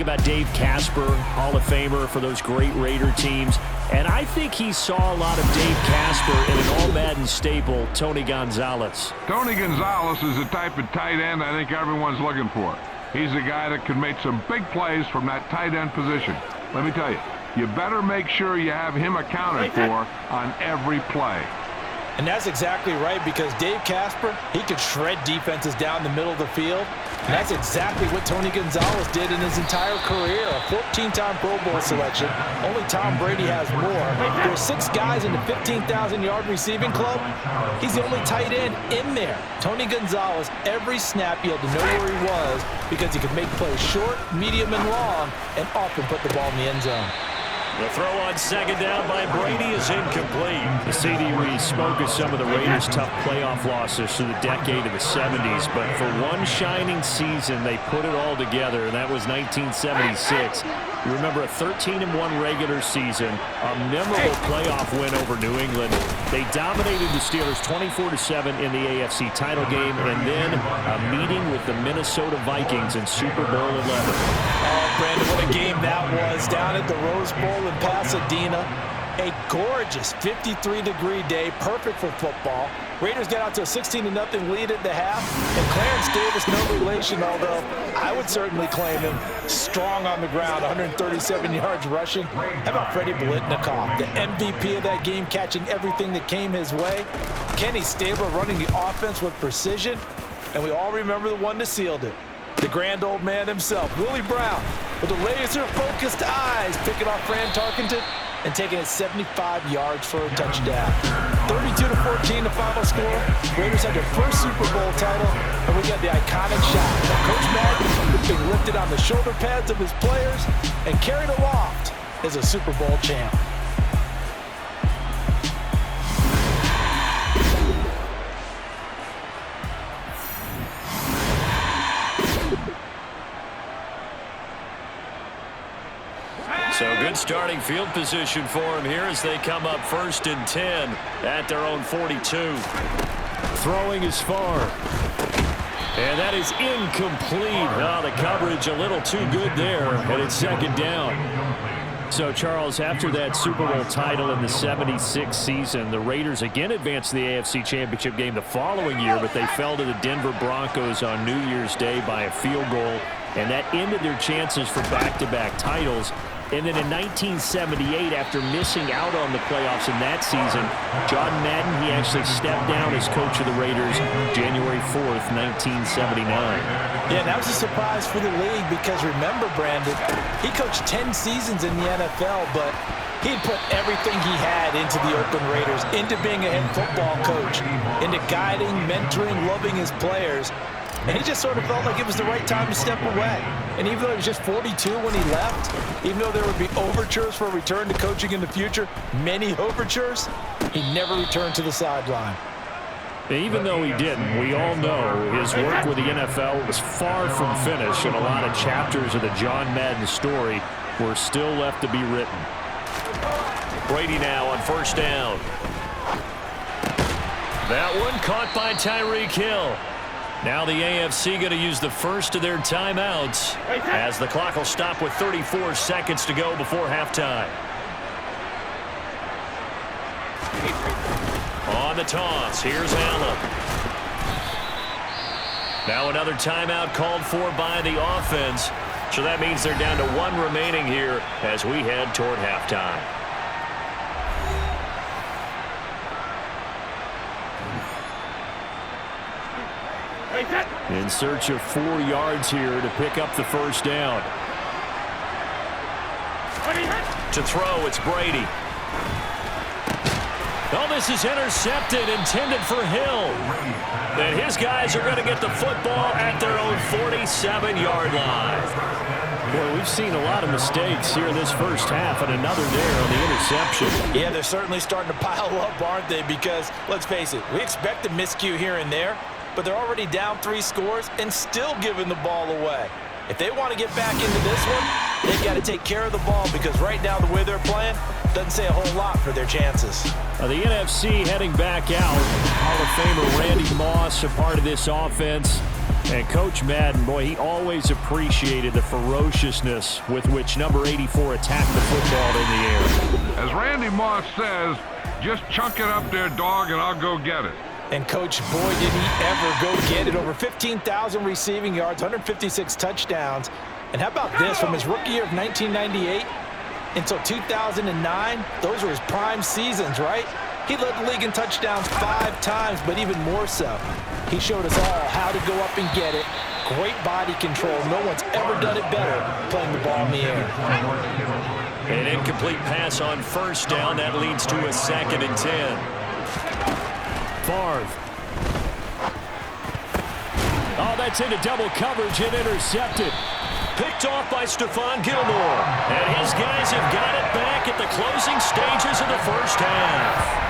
About Dave Casper, Hall of Famer for those great Raider teams. And I think he saw a lot of Dave Casper in an all-Madden staple, Tony Gonzalez. Tony Gonzalez is the type of tight end I think everyone's looking for. He's a guy that can make some big plays from that tight end position. Let me tell you, you better make sure you have him accounted for on every play. And that's exactly right, because Dave Casper, he could shred defenses down the middle of the field. And that's exactly what Tony Gonzalez did in his entire career. A 14-time Pro Bowl selection. Only Tom Brady has more. There's 6 guys in the 15,000-yard receiving club. He's the only tight end in there. Tony Gonzalez, every snap he had to know where he was because he could make plays short, medium, and long, and often put the ball in the end zone. The throw on second down by Brady is incomplete. The CD, we spoke of some of the Raiders' tough playoff losses through the decade of the 70s, but for one shining season, they put it all together, and that was 1976. You remember a 13-1 regular season, a memorable playoff win over New England. They dominated the Steelers 24-7 in the AFC title game, and then a meeting with the Minnesota Vikings in Super Bowl 11. Oh, Brandon, what a game that was down at the Rose Bowl in Pasadena. A gorgeous 53-degree day, perfect for football. Raiders get out to a 16-0 lead at the half, and Clarence Davis, no relation, although I would certainly claim him strong on the ground, 137 yards rushing. How about Freddie Blitnikoff, the MVP of that game, catching everything that came his way? Kenny Stabler running the offense with precision, and we all remember the one that sealed it. The grand old man himself, Willie Brown, with the laser-focused eyes, picking off Fran Tarkenton and taking it 75 yards for a touchdown. 32-14 the final score. Raiders had their first Super Bowl title, and we got the iconic shot. Now, Coach Madden being lifted on the shoulder pads of his players and carried aloft as a Super Bowl champ. So good starting field position for him here as they come up 1st and 10 at their own 42. Throwing is far. And that is incomplete. Oh, the coverage a little too good there, and it's second down. So, Charles, after that Super Bowl title in the 76 season, the Raiders again advanced to the AFC Championship game the following year, but they fell to the Denver Broncos on New Year's Day by a field goal, and that ended their chances for back-to-back titles. And then in 1978, after missing out on the playoffs in that season, John Madden, he actually stepped down as coach of the Raiders January 4th, 1979. Yeah, that was a surprise for the league because remember, Brandon, he coached 10 seasons in the NFL, but he put everything he had into the Oakland Raiders, into being a head football coach, into guiding, mentoring, loving his players. And he just sort of felt like it was the right time to step away. And even though he was just 42 when he left, even though there would be overtures for a return to coaching in the future, many overtures, he never returned to the sideline. Even though he didn't, we all know his work with the NFL was far from finished, and a lot of chapters of the John Madden story were still left to be written. Brady now on 1st down. That one caught by Tyreek Hill. Now the AFC going to use the first of their timeouts as the clock will stop with 34 seconds to go before halftime. On the toss, here's Allen. Now another timeout called for by the offense. So that means they're down to 1 remaining here as we head toward halftime. In search of 4 yards here to pick up the first down. To throw, it's Brady. Oh, this is intercepted, intended for Hill. And his guys are going to get the football at their own 47-yard line. Boy, we've seen a lot of mistakes here this first half, and another there on the interception. Yeah, they're certainly starting to pile up, aren't they? Because, let's face it, we expect a miscue here and there, but they're already down 3 scores and still giving the ball away. If they want to get back into this one, they've got to take care of the ball because right now the way they're playing doesn't say a whole lot for their chances. The NFC heading back out. Hall of Famer Randy Moss, a part of this offense. And Coach Madden, boy, he always appreciated the ferociousness with which number 84 attacked the football in the air. As Randy Moss says, just chunk it up there, dog, and I'll go get it. And, Coach, boy, did he ever go get it. Over 15,000 receiving yards, 156 touchdowns. And how about this? From his rookie year of 1998 until 2009, those were his prime seasons, right? He led the league in touchdowns 5 times, but even more so, he showed us all how to go up and get it. Great body control. No one's ever done it better playing the ball in the air. An incomplete pass on first down. That leads to a 2nd and 10. Favre. Oh, that's into double coverage and intercepted. Picked off by Stephon Gilmore. And his guys have got it back at the closing stages of the first half.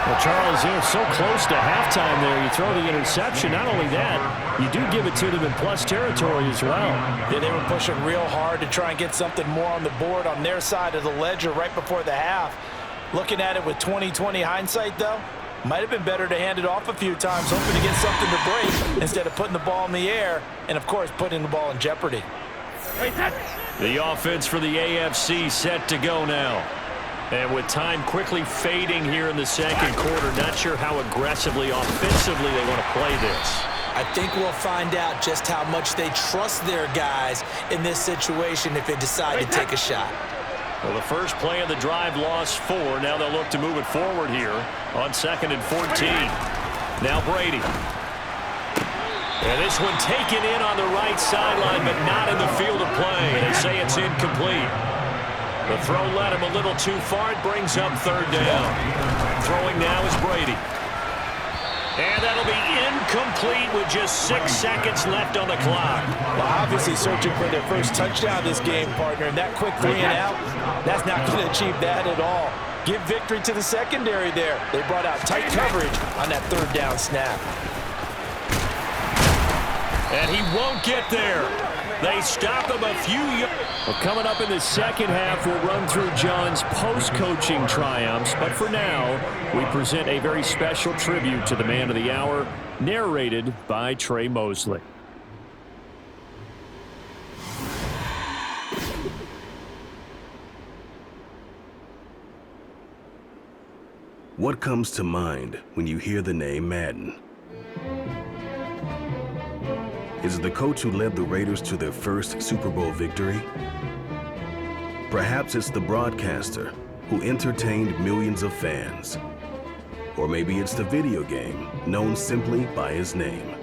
Well, Charles, they're so close to halftime there. You throw the interception. Not only that, you do give it to them in plus territory as well. Yeah, they were pushing real hard to try and get something more on the board on their side of the ledger right before the half. Looking at it with 20/20 hindsight, though, might have been better to hand it off a few times, hoping to get something to break instead of putting the ball in the air and, of course, putting the ball in jeopardy. The offense for the AFC set to go now. And with time quickly fading here in the second quarter, not sure how aggressively, offensively they want to play this. I think we'll find out just how much they trust their guys in this situation if they decide to take a shot. Well, the first play of the drive lost 4. Now they'll look to move it forward here on 2nd and 14. Now Brady. And this one taken in on the right sideline, but not in the field of play. They say it's incomplete. The throw led him a little too far. It brings up 3rd down. Throwing now is Brady. And that'll be incomplete with just 6 seconds left on the clock. Well, obviously searching for their first touchdown this game, partner. And that quick 3 and out, that's not going to achieve that at all. Give victory to the secondary there. They brought out tight coverage on that 3rd down snap. And he won't get there. They stop him a few yards. Well, coming up in the second half, we'll run through John's post-coaching triumphs. But for now, we present a very special tribute to the man of the hour, narrated by Trey Mosley. What comes to mind when you hear the name Madden? Is it the coach who led the Raiders to their first Super Bowl victory? Perhaps it's the broadcaster who entertained millions of fans. Or maybe it's the video game known simply by his name.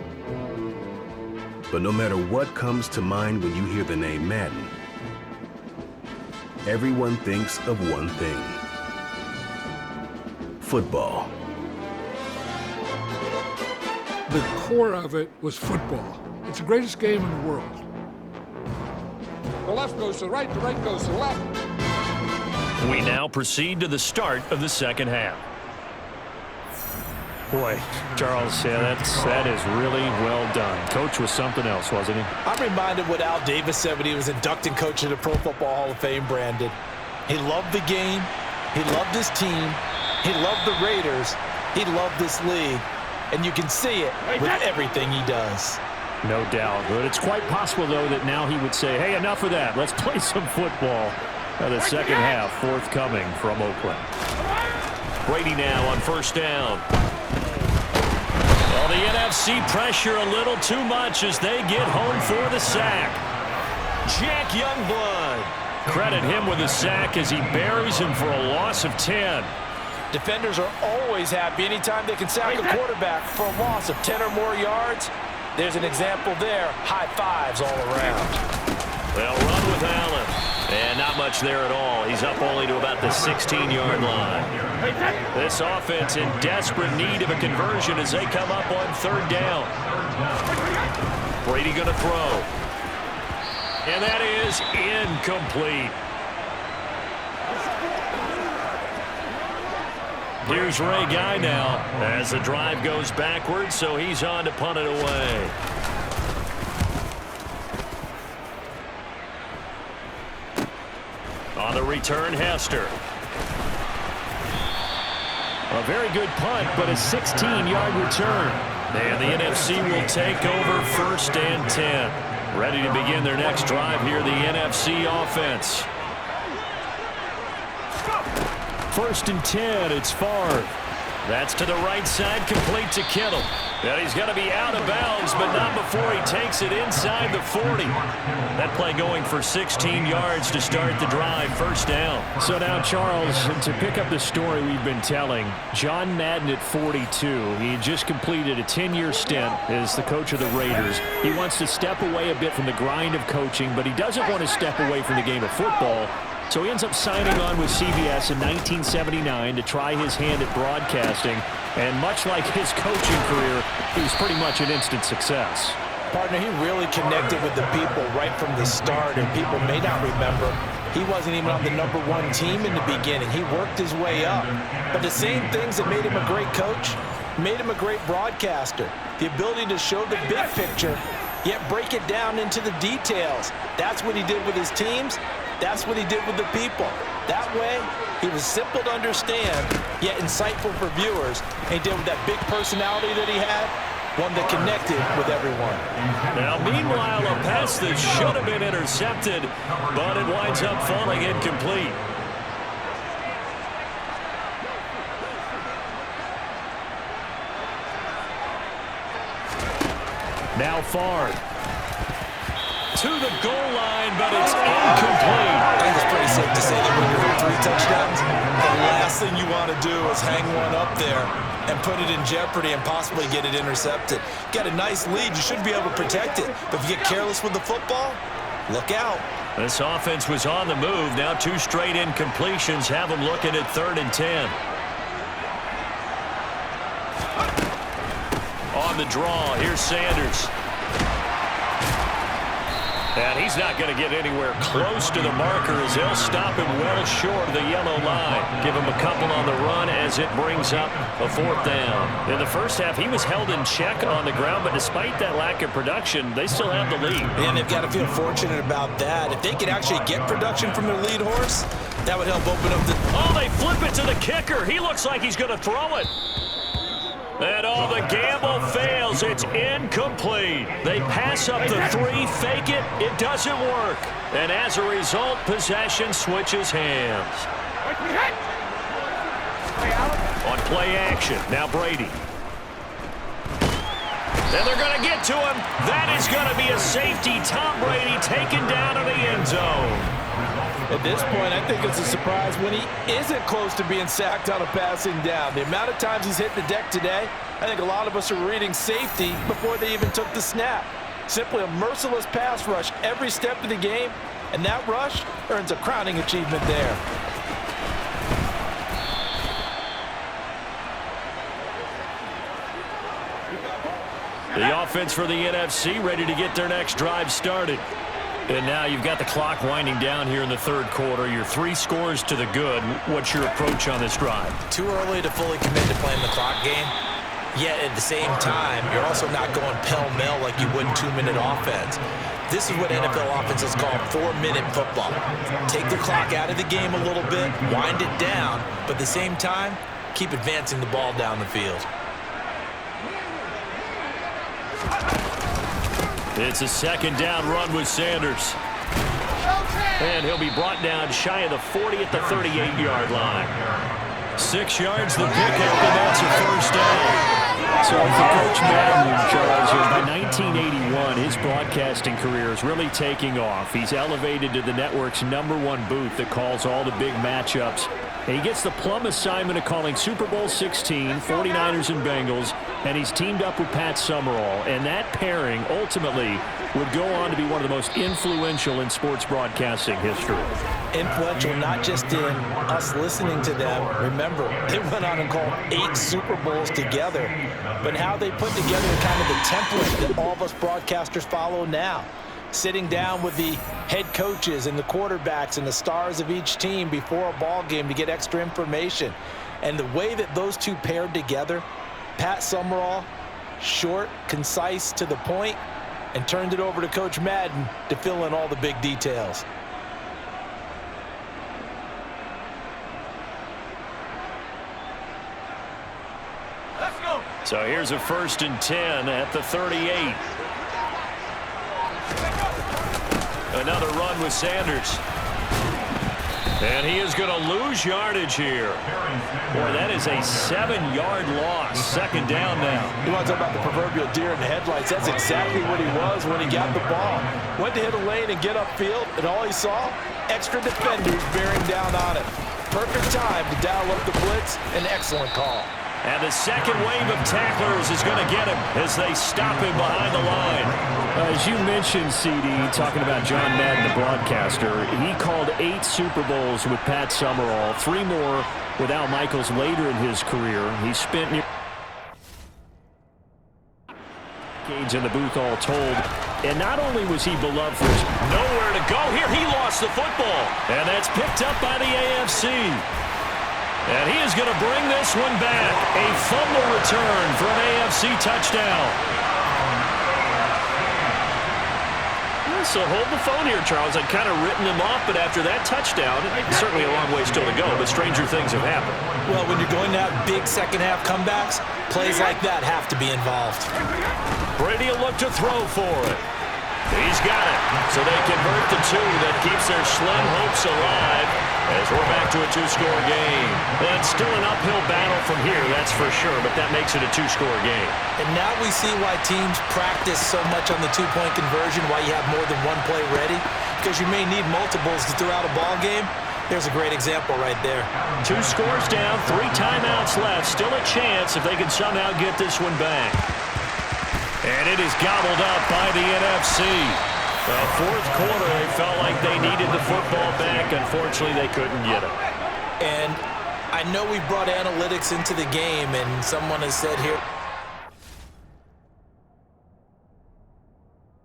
But no matter what comes to mind when you hear the name Madden, everyone thinks of one thing: football. The core of it was football. It's the greatest game in the world. The left goes to the right goes to the left. We now proceed to the start of the second half. Boy, Charles, yeah, that is really well done. Coach was something else, wasn't he? I'm reminded what Al Davis said when he was inducting coach of the Pro Football Hall of Fame, Brandon. He loved the game. He loved his team. He loved the Raiders. He loved this league. And you can see it with everything he does. No doubt. But it's quite possible, though, that now he would say, hey, enough of that. Let's play some football. The second half forthcoming from Oakland. Brady now on first down. Well, the NFC pressure a little too much as they get home for the sack. Jack Youngblood. Credit him with a sack as he buries him for a loss of 10. Defenders are always happy anytime they can sack a quarterback for a loss of 10 or more yards. There's an example there. High fives all around. They'll run with Allen. And not much there at all. He's up only to about the 16-yard line. This offense in desperate need of a conversion as they come up on third down. Brady going to throw. And that is incomplete. Here's Ray Guy now as the drive goes backwards, so he's on to punt it away. On the return, Hester. A very good punt, but a 16-yard return. And the NFC will take over 1st and 10. Ready to begin their next drive here, the NFC offense. 1st and 10, it's Favre. That's to the right side, complete to Kittle. And he's going to be out of bounds, but not before he takes it inside the 40. That play going for 16 yards to start the drive, 1st down. So now, Charles, to pick up the story we've been telling, John Madden at 42, he had just completed a 10-year stint as the coach of the Raiders. He wants to step away a bit from the grind of coaching, but he doesn't want to step away from the game of football. So he ends up signing on with CBS in 1979 to try his hand at broadcasting. And much like his coaching career, he was pretty much an instant success. Partner, he really connected with the people right from the start. And people may not remember, he wasn't even on the #1 team in the beginning. He worked his way up. But the same things that made him a great coach made him a great broadcaster. The ability to show the big picture, yet break it down into the details. That's what he did with his teams. That's what he did with the people. That way, he was simple to understand, yet insightful for viewers. And he did with that big personality that he had, one that connected with everyone. Now, meanwhile, a pass that should have been intercepted, but it winds up falling incomplete. Now Favre. To the goal line, but it's incomplete. I think it's pretty safe to say that when you're 3 touchdowns, the last thing you want to do is hang one up there and put it in jeopardy and possibly get it intercepted. You got a nice lead. You should be able to protect it. But if you get careless with the football, look out. This offense was on the move. Now 2 straight incompletions have them looking at 3rd and 10. On the draw, here's Sanders. And he's not going to get anywhere close to the marker as they'll stop him well short of the yellow line. Give him a couple on the run as it brings up a 4th down. In the first half, he was held in check on the ground, but despite that lack of production, they still have the lead. And they've got to feel fortunate about that. If they could actually get production from their lead horse, that would help open up the... Oh, they flip it to the kicker. He looks like he's going to throw it. And the gamble fails. It's incomplete. They pass up the 3, fake it. It doesn't work. And as a result, possession switches hands. On play action, now Brady. And they're going to get to him. That is going to be a safety. Tom Brady taken down to the end zone. At this point, I think it's a surprise when he isn't close to being sacked on a passing down. The amount of times he's hit the deck today, I think a lot of us are reading safety before they even took the snap. Simply a merciless pass rush every step of the game, and that rush earns a crowning achievement there. The offense for the NFC ready to get their next drive started. And now you've got the clock winding down here in the 3rd quarter. You're 3 scores to the good. What's your approach on this drive? Too early to fully commit to playing the clock game. Yet at the same time, you're also not going pell-mell like you would in 2-minute offense. This is what NFL offenses call 4-minute football. Take the clock out of the game a little bit, wind it down, but at the same time, keep advancing the ball down the field. It's a 2nd down run with Sanders. And he'll be brought down shy of the 40 at the 38-yard line. 6 yards the pickup, and that's a 1st down. So for Coach Madden, Charles, by 1981, his broadcasting career is really taking off. He's elevated to the network's #1 booth that calls all the big matchups. And he gets the plum assignment of calling Super Bowl 16, 49ers and Bengals, and he's teamed up with Pat Summerall. And that pairing ultimately would go on to be one of the most influential in sports broadcasting history. Influential not just in us listening to them. Remember, they went on and called 8 Super Bowls together. But how they put together kind of the template that all of us broadcasters follow now. Sitting down with the head coaches and the quarterbacks and the stars of each team before a ball game to get extra information. And the way that those two paired together, Pat Summerall, short, concise, to the point, and turned it over to Coach Madden to fill in all the big details. So here's a 1st and 10 at the 38. Another run with Sanders. And he is going to lose yardage here. Boy, that is a 7-yard loss. 2nd down now. You want to talk about the proverbial deer in the headlights? That's exactly what he was when he got the ball. Went to hit a lane and get upfield, and all he saw, extra defenders bearing down on it. Perfect time to dial up the blitz. An excellent call. And the second wave of tacklers is going to get him as they stop him behind the line. As you mentioned, CD, talking about John Madden, the broadcaster, he called 8 Super Bowls with Pat Summerall, 3 more with Al Michaels later in his career. He spent decades in the booth all told. And not only was he beloved for his... Nowhere to go here. He lost the football. And that's picked up by the AFC. And he is going to bring this one back. A fumble return for an AFC touchdown. So hold the phone here, Charles. I'd kind of written him off, but after that touchdown, certainly a long way still to go, but stranger things have happened. Well, when you're going to have big second-half comebacks, plays like that have to be involved. Brady will look to throw for it. He's got it. So they convert the 2 that keeps their slim hopes alive as we're back to a 2-score game. And still an uphill battle from here, that's for sure, but that makes it a 2-score game. And now we see why teams practice so much on the 2-point conversion, why you have more than one play ready, because you may need multiples to throw out a ball game. There's a great example right there. 2 scores down, 3 timeouts left. Still a chance if they can somehow get this one back. And it is gobbled up by the NFC. The 4th quarter, they felt like they needed the football back. Unfortunately, they couldn't get it. And I know we brought analytics into the game, and someone has said here...